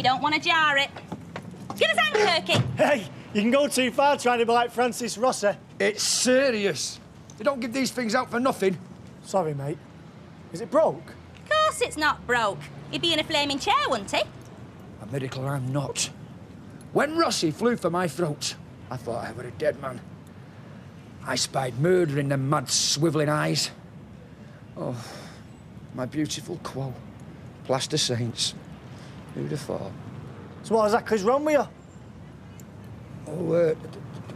You don't want to jar it. Give us hand, Kirky. Hey, you can go too far trying to be like Francis Rossi. It's serious. They don't give these things out for nothing. Sorry, mate. Is it broke? Of course it's not broke. He'd be in a flaming chair, wouldn't he? A miracle I'm not. When Rossi flew for my throat, I thought I were a dead man. I spied murder in them mad, swivelling eyes. Oh, my beautiful quo. Plaster saints. Who'd have thought? So what exactly's wrong with you? Oh,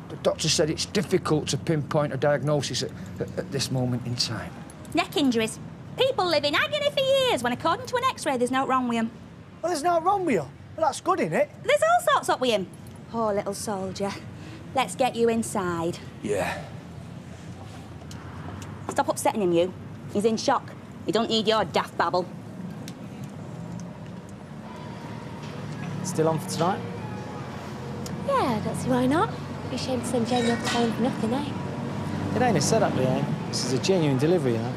the doctor said it's difficult to pinpoint a diagnosis at this moment in time. Neck injuries. People live in agony for years when, according to an X-ray, there's no wrong with him. Well, there's nothing wrong with you. Well, that's good, innit? There's all sorts up with him. Poor little soldier. Let's get you inside. Yeah. Stop upsetting him, you. He's in shock. He don't need your daft babble. Still on for tonight? Yeah, I don't see why not. Be ashamed to send Jamie off the phone for nothing, eh? It ain't a setup, Leanne. This is a genuine delivery, you know.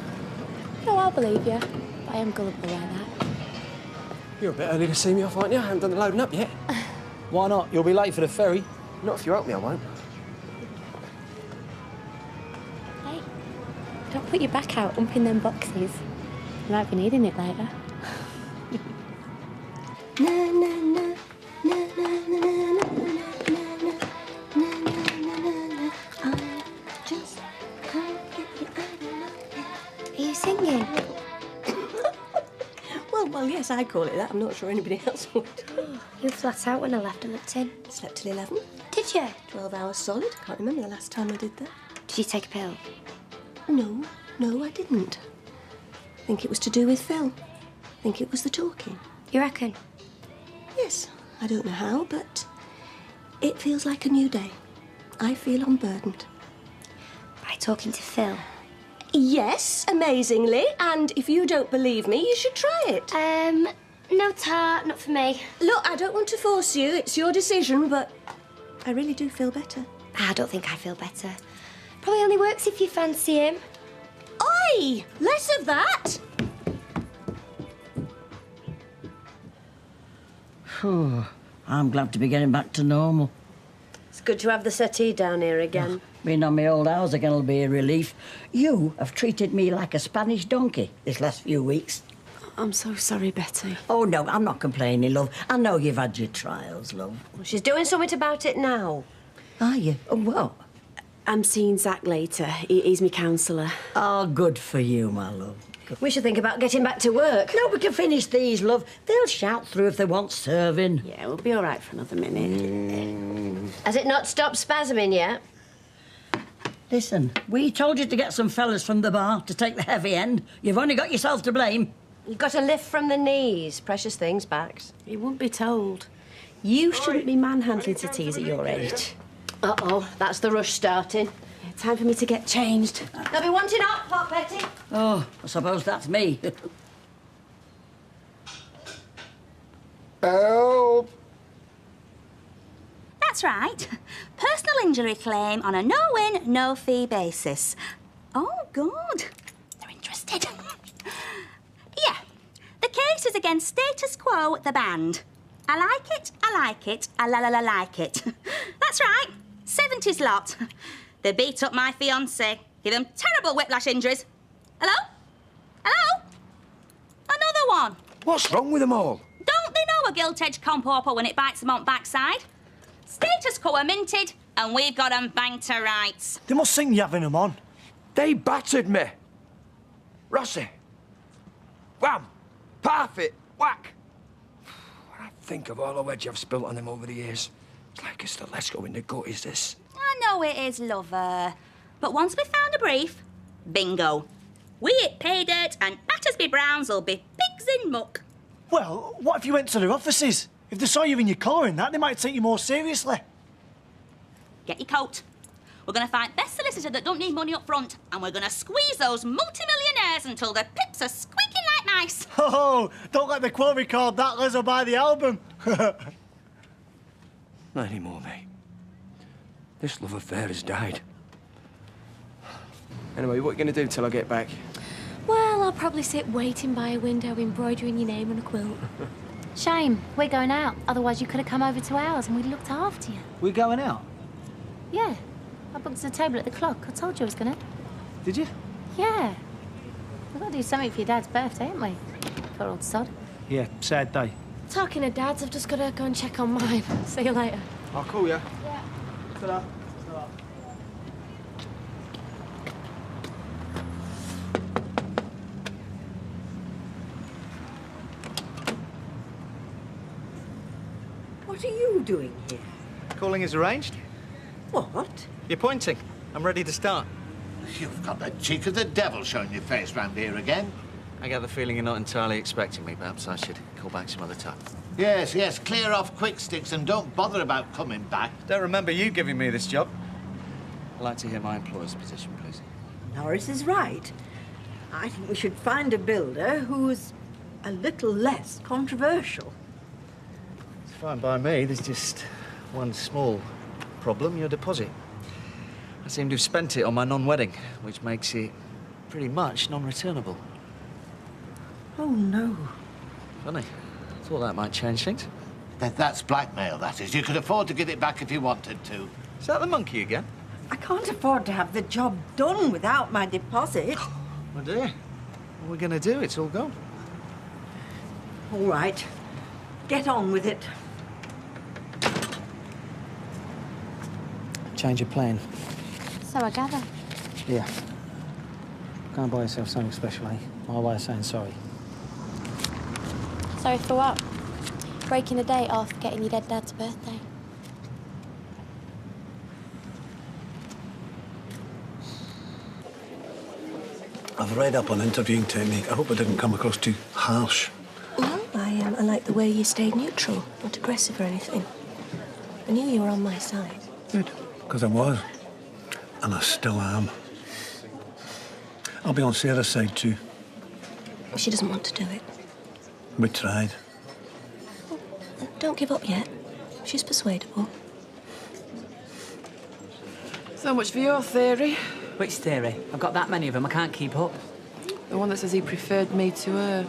No, I'll believe you. But I am gullible like that. You're a bit early to see me off, aren't you? I haven't done the loading up yet. Why not? You'll be late for the ferry. Not if you help me, I won't. Hey, don't put your back out umping them boxes. You might be needing it later. Na, na, na, na, na, na, na, na, na, I just can't get you out of it. Are you singing? Well, yes, I call it that. I'm not sure anybody else would. You were flat out when I left and looked in. Slept till 11. Did you? 12 hours solid. Can't remember the last time I did that. Did you take a pill? No, I didn't. Think it was to do with Phil. Think it was the talking. You reckon? Yes, I don't know how, but it feels like a new day. I feel unburdened. By talking to Phil? Yes, amazingly. And if you don't believe me, you should try it. No, Tar, not for me. Look, I don't want to force you. It's your decision, but I really do feel better. I don't think I feel better. Probably only works if you fancy him. Oi! Less of that! I'm glad to be getting back to normal. It's good to have the settee down here again. Being on my old house again will be a relief. You have treated me like a Spanish donkey this last few weeks. I'm so sorry, Betty. Oh, no, I'm not complaining, love. I know you've had your trials, love. Well, she's doing something about it now. Are you? Oh, what? I'm seeing Zach later. He's my counsellor. Oh, good for you, my love. Good. We should think about getting back to work. No, we can finish these, love. They'll shout through if they want serving. Yeah, we'll be all right for another minute. Has it not stopped spasming yet? Listen, we told you to get some fellas from the bar to take the heavy end. You've only got yourself to blame. You've got a lift from the knees. Precious things, backs. You wouldn't be told. You shouldn't be manhandling settees at your age. Uh-oh, that's the rush starting. Yeah, time for me to get changed. They'll be wanting hot pot, Betty. Oh, I suppose that's me. Help! That's right. Personal injury claim on a no-win, no-fee basis. Oh, good. They're interested. Yeah. The case is against Status Quo, the band. I like it, I like it. That's right. 70s lot. They beat up my fiancé. Give them terrible whiplash injuries. Hello? Hello? Another one. What's wrong with them all? Don't they know a gilt-edged comp-orper when it bites them on backside? Status Quo are minted, and we've got them banged to rights. They must think you're having them on. They battered me. Rossi. Wham! Parfit! Whack! When I think of all the wedge I've spilt on them over the years, it's like a stiletto in the gut, is this? I know it is, lover. But once we've found a brief, bingo. We hit pay dirt and Battersby Browns will be pigs in muck. Well, what if you went to their offices? If they saw you in your colour and that, they might take you more seriously. Get your coat. We're going to find best solicitor that don't need money up front, and we're going to squeeze those multimillionaires until their pips are squeaking like mice. Oh, don't let the quote record that, Les will buy the album. Not anymore, mate. This love affair has died. Anyway, what are you going to do till I get back? Well, I'll probably sit waiting by a window embroidering your name on a quilt. Shame. We're going out. Otherwise, you could have come over to ours and we'd looked after you. We're going out? Yeah. I booked a table at the Clock. I told you I was gonna. Did you? Yeah. We've got to do something for your dad's birthday, haven't we? Poor old sod. Yeah, sad day. Talking of dads, I've just got to go and check on mine. See you later. I'll call you. Yeah. Ta-da. What are you doing here? Calling is arranged. What? You're pointing. I'm ready to start. You've got the cheek of the devil showing your face round here again. I get the feeling you're not entirely expecting me. Perhaps I should call back some other time. Yes, yes, clear off quick sticks and don't bother about coming back. Don't remember you giving me this job. I'd like to hear my employer's position, please. Norris is right. I think we should find a builder who's a little less controversial. It's fine by me. There's just one small problem, your deposit. I seem to have spent it on my non-wedding, which makes it pretty much non-returnable. Oh, no. Funny. Thought that might change things. That's blackmail, that is. You could afford to get it back if you wanted to. Is that the monkey again? I can't afford to have the job done without my deposit. Oh, dear. What are we going to do? It's all gone. All right. Get on with it. Change of plan. So I gather. Yeah. Go and buy yourself something special, eh? My way of saying sorry. Sorry for what? Breaking a date off, getting your dead dad's birthday. I've read up on interviewing technique. I hope I didn't come across too harsh. No, I like the way you stayed neutral, not aggressive or anything. I knew you were on my side. Good, because I was. And I still am. I'll be on Sarah's side too. She doesn't want to do it. We tried. Don't give up yet. She's persuadable. So much for your theory. Which theory? I've got that many of them, I can't keep up. The one that says he preferred me to her.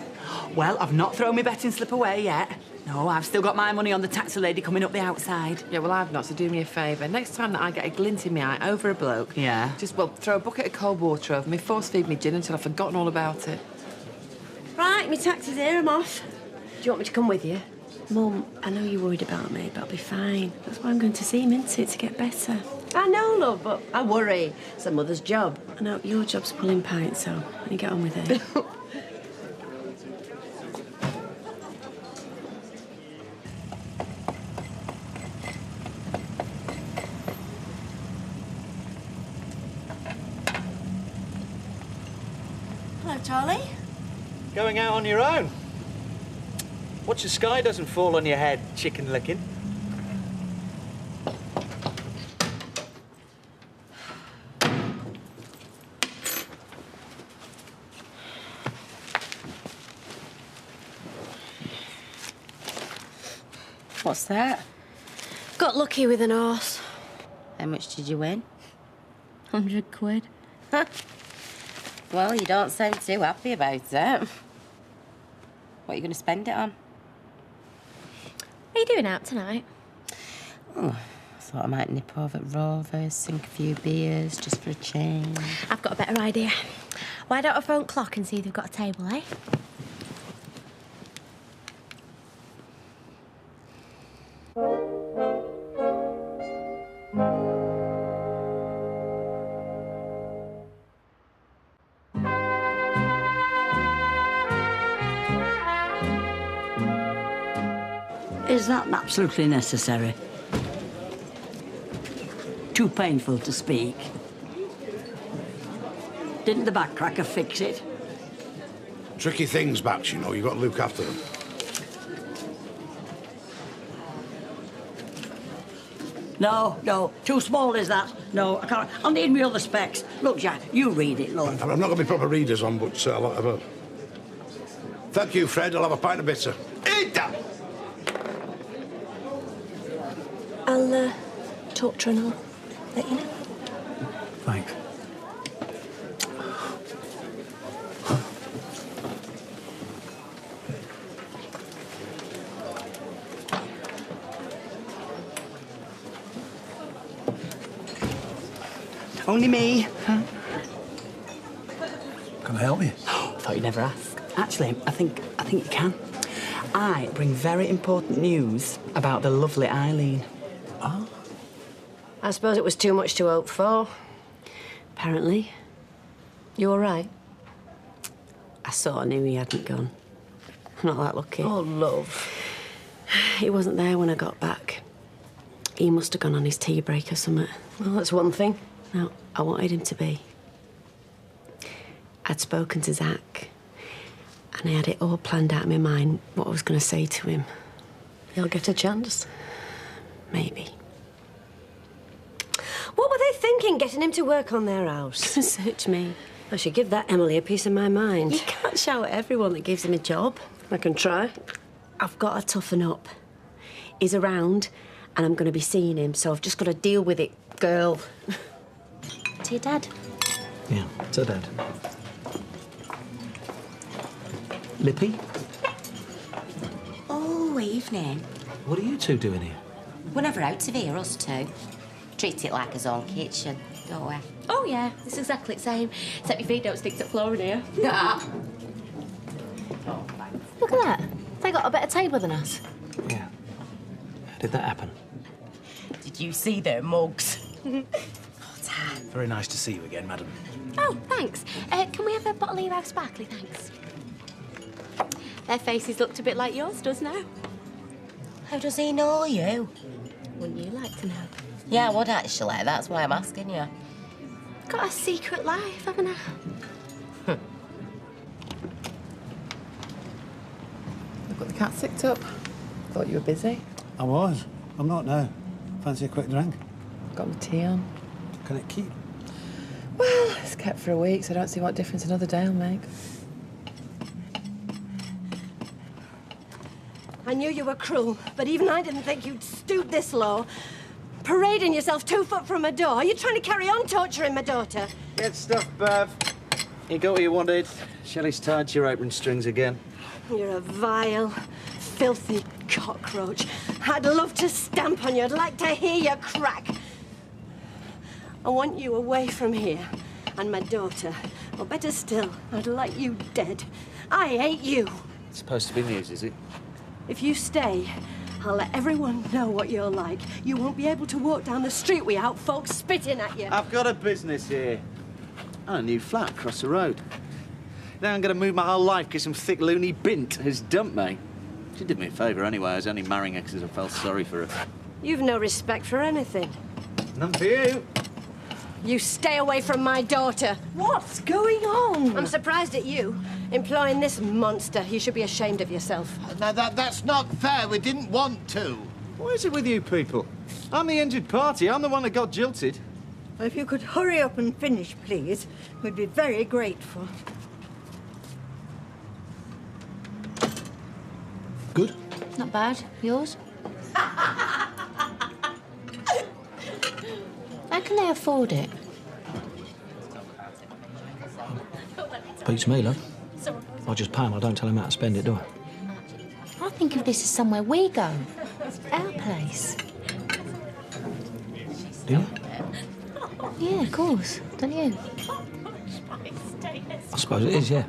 Well, I've not thrown my betting slip away yet. No, I've still got my money on the taxi lady coming up the outside. Yeah, well, I've not, so do me a favour. Next time that I get a glint in my eye over a bloke... Yeah? Just, well, throw a bucket of cold water over me, force-feed me gin until I've forgotten all about it. Right, my taxi's here, I'm off. Do you want me to come with you? Mum, I know you're worried about me, but I'll be fine. That's why I'm going to see him, isn't it, to get better? I know, love, but I worry. It's a mother's job. I know, your job's pulling pints, so when you get on with it. Hello, Charlie. Going out on your own. Watch the sky doesn't fall on your head, chicken licking. What's that? Got lucky with an horse. How much did you win? 100 quid. Well, you don't sound too happy about it. What are you going to spend it on? What are you doing out tonight? Oh, I thought I might nip over at Rovers, sink a few beers, just for a change. I've got a better idea. Why don't I phone Clock and see if they've got a table, eh? Is that absolutely necessary? Too painful to speak. Didn't the backcracker fix it? Tricky things, Babs, you know. You've got to look after them. No, too small is that. No, I can't. I'll need me other specs. Look, Jack, you read it, love. I'm not going to be proper readers on, but I'll have a... Thank you, Fred. I'll have a pint of bitter. Eat that! I'll talk to her and I'll let you know. Thanks. Only me. Huh? Can I help you? I thought you'd never ask. Actually, I think you can. I bring very important news about the lovely Eileen. Oh? I suppose it was too much to hope for. Apparently. You all right? I sort of knew he hadn't gone. Not that lucky. Oh, love. He wasn't there when I got back. He must have gone on his tea break or something. Well, that's one thing. No, I wanted him to be. I'd spoken to Zach, and I had it all planned out in my mind what I was going to say to him. You'll get a chance. Maybe. What were they thinking, getting him to work on their house? Search me. I should give that Emily a piece of my mind. You can't shout at everyone that gives him a job. I can try. I've got to toughen up. He's around, and I'm going to be seeing him, so I've just got to deal with it, girl. To your dad. Yeah, to Dad. Lippy, Oh, evening. what are you two doing here? We're never out of here, us two. Treat it like his own kitchen, don't we? Oh, yeah, it's exactly the same. Except your feet don't stick to the floor in here. Look at that. They got a better table than us. Yeah. How did that happen? Did you see their mugs? Very nice to see you again, madam. Oh, thanks. Can we have a bottle of your house sparkly, thanks? Their faces looked a bit like yours does now. How does he know you? Wouldn't you like to know? Yeah, I would actually. That's why I'm asking you. Got a secret life, haven't I? I've got the cat sicked up. Thought you were busy. I was. I'm not now. Fancy a quick drink? Got my tea on. Can it keep? Well, it's kept for a week, so I don't see what difference another day will make. I knew you were cruel, but even I didn't think you'd stoop this low. Parading yourself 2 foot from a door. You're trying to carry on torturing my daughter. Get stuff, Bev. You got what you wanted. Shelley's tied to your apron strings again. You're a vile, filthy cockroach. I'd love to stamp on you. I'd like to hear you crack. I want you away from here. And my daughter. Or better still, I'd like you dead. I hate you. It's supposed to be news, is it? If you stay, I'll let everyone know what you're like. You won't be able to walk down the street without folks spitting at you. I've got a business here. And a new flat across the road. Now I'm going to move my whole life because some thick loony bint has dumped me. She did me a favour anyway. I was only marrying her because I felt sorry for her. You've no respect for anything. None for you. You stay away from my daughter. What's going on? I'm surprised at you, employing this monster. You should be ashamed of yourself. Now, that's not fair. We didn't want to. What is it with you people? I'm the injured party. I'm the one that got jilted. If you could hurry up and finish, please, we'd be very grateful. Good? Not bad. Yours? How can they afford it? Beats me, love. I just pay him. I don't tell him how to spend it, do I? I think of this as somewhere we go. Our place. Do you? Yeah, of course. Don't you? I suppose it is, yeah.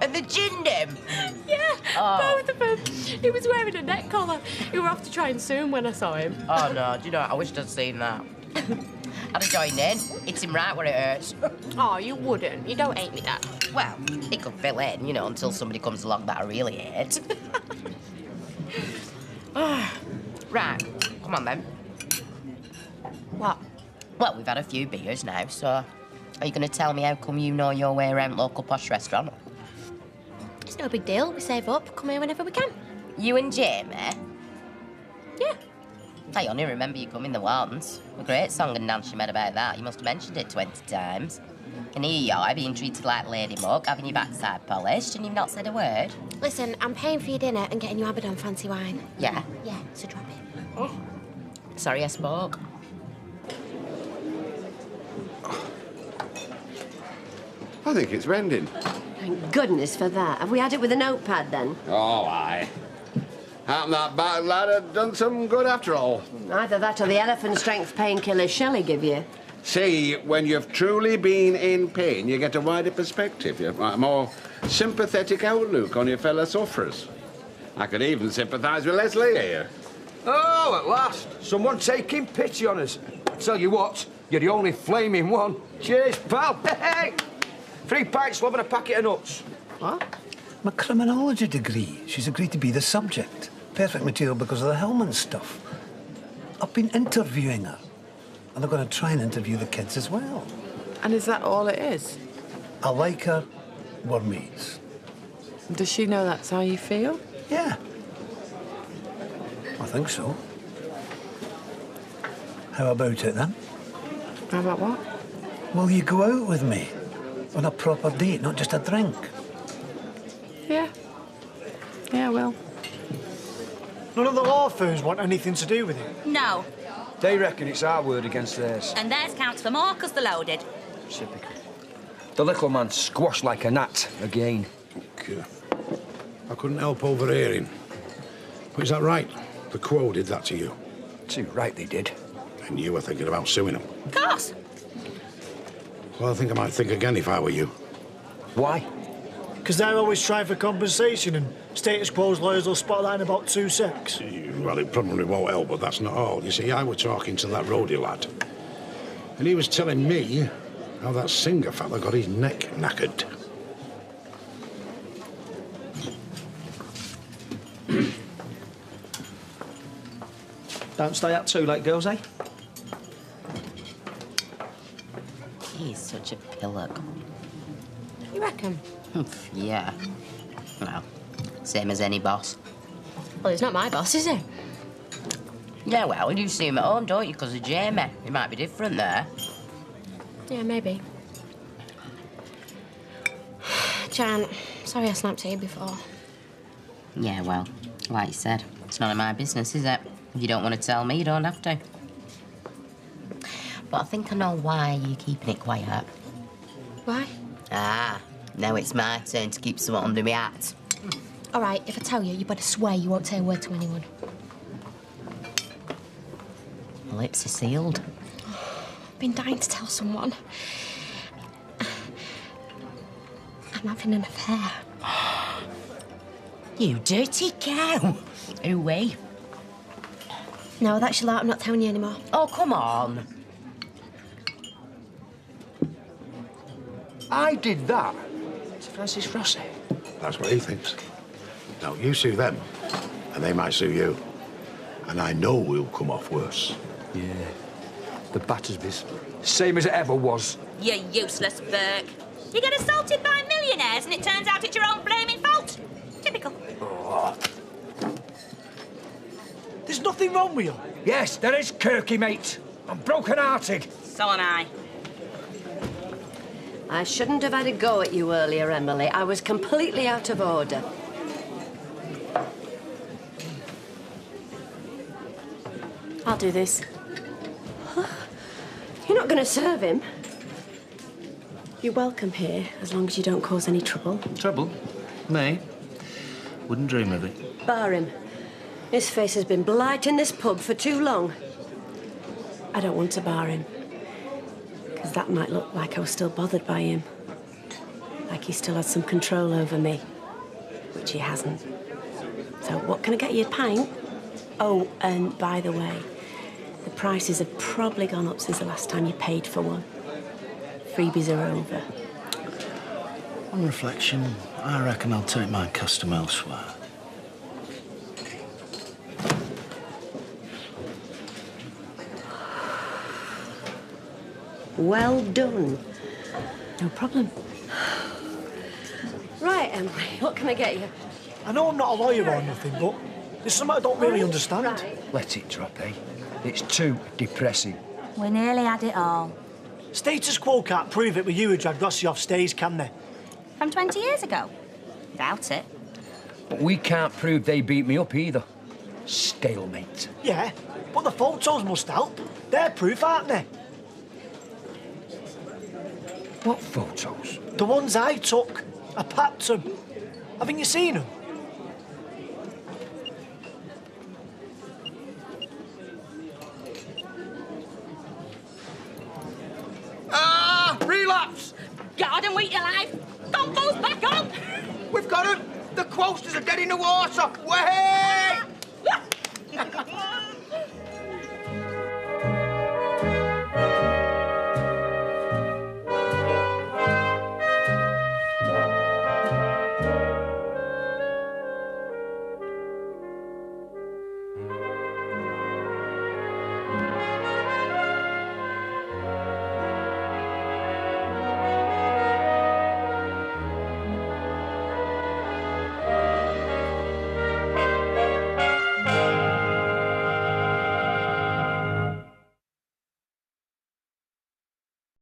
And they ginned him? Yeah, both of them. He was wearing a neck collar. You were off to try and sue him when I saw him. Oh, no, do you know what? I wish I'd seen that. I'd have joined in. Hit him right where it hurts. Oh, you wouldn't. You don't hate me, Dad. Well, it could fill in, you know, until somebody comes along that I really hate. Right, come on then. What? Well, we've had a few beers now, so are you going to tell me how come you know your way around local posh restaurant? It's no big deal. We save up, come here whenever we can. You and Jamie? Yeah. I only remember you coming the once. A great song and dance you made about that. You must have mentioned it 20 times. And here you are, being treated like Lady Mug, having your backside polished, and you've not said a word. Listen, I'm paying for your dinner and getting you Abaddon fancy wine. Yeah? Yeah, so drop it. Oh. Sorry I spoke. I think it's rending. Thank goodness for that. Have we had it with a notepad then? Oh, aye. Happened that bad lad had done some good after all. Either that or the elephant strength painkillers Shelley give you. See, when you've truly been in pain, you get a wider perspective. You have a more sympathetic outlook on your fellow sufferers. I could even sympathise with Leslie here. Oh, at last. Someone taking pity on us. I tell you what, you're the only flaming one. Cheers, pal. Hey! 3 pints, love, and a packet of nuts. What? My criminology degree. She's agreed to be the subject. Perfect material because of the Hellman stuff. I've been interviewing her. And I'm going to try and interview the kids as well. And is that all it is? I like her. We're mates. Does she know that's how you feel? Yeah. I think so. How about it, then? How about what? Will you go out with me? On a proper date, not just a drink? Yeah. Yeah, well. None of the law firms want anything to do with it? No. They reckon it's our word against theirs. And theirs counts for more because they're loaded. Typical. The little man squashed like a gnat again. Okay. I couldn't help overhearing. But is that right? The Quo did that to you? Too right they did. And you were thinking about suing them? Of course. Well, I think I might think again if I were you. Why? Because they're always trying for compensation and status quo's lawyers will spot that in about 2 secs. Well, it probably won't help, but that's not all. You see, I was talking to that roadie lad. And he was telling me how that singer fella got his neck knackered. Don't stay up too late, girls, eh? He's such a pillock. You reckon? Yeah. Well, same as any boss. Well, he's not my boss, is he? Yeah, well, you see him at home, don't you, because of Jamie? It might be different there. Yeah, maybe. Jan, sorry I snapped at you before. Yeah, well, like you said, it's none of my business, is it? If you don't want to tell me, you don't have to. But I think I know why you're keeping it quiet. Why? Ah, now it's my turn to keep something under my hat. All right, if I tell you, you better swear you won't say a word to anyone. My lips are sealed. I've been dying to tell someone. I'm having an affair. You dirty cow. Who we? No, that's your lot. I'm not telling you anymore. Oh, come on. I did that to Francis Rossi. That's what he thinks. Now, you sue them, and they might sue you. And I know we'll come off worse. Yeah. The Battersbys. Same as it ever was. You useless Burke. You get assaulted by millionaires and it turns out it's your own blaming fault. Typical. Oh. There's nothing wrong with you. Yes, there is, Kirky, mate. I'm broken-hearted. So am I. I shouldn't have had a go at you earlier, Emily. I was completely out of order. I'll do this. You're not going to serve him. You're welcome here, as long as you don't cause any trouble. Trouble? Me? Wouldn't dream of it. Bar him. His face has been blighting this pub for too long. I don't want to bar him. Because that might look like I was still bothered by him. Like he still had some control over me. Which he hasn't. So what can I get you, a pint? Oh, and by the way, the prices have probably gone up since the last time you paid for one. Freebies are over. On reflection, I reckon I'll take my custom elsewhere. Well done. No problem. Right, Emily, what can I get you? I know I'm not a lawyer or nothing, but there's something I don't really understand. Right. Let it drop, eh? It's too depressing. We nearly had it all. Status quo can't prove it with you who dragged Rossi off stage, can they? From 20 years ago? Doubt it. But we can't prove they beat me up either. Stalemate. Yeah, but the photos must help. They're proof, aren't they? What photos? The ones I took. I packed them. Haven't you seen them? We've got him! The quosters are dead in the water! Way!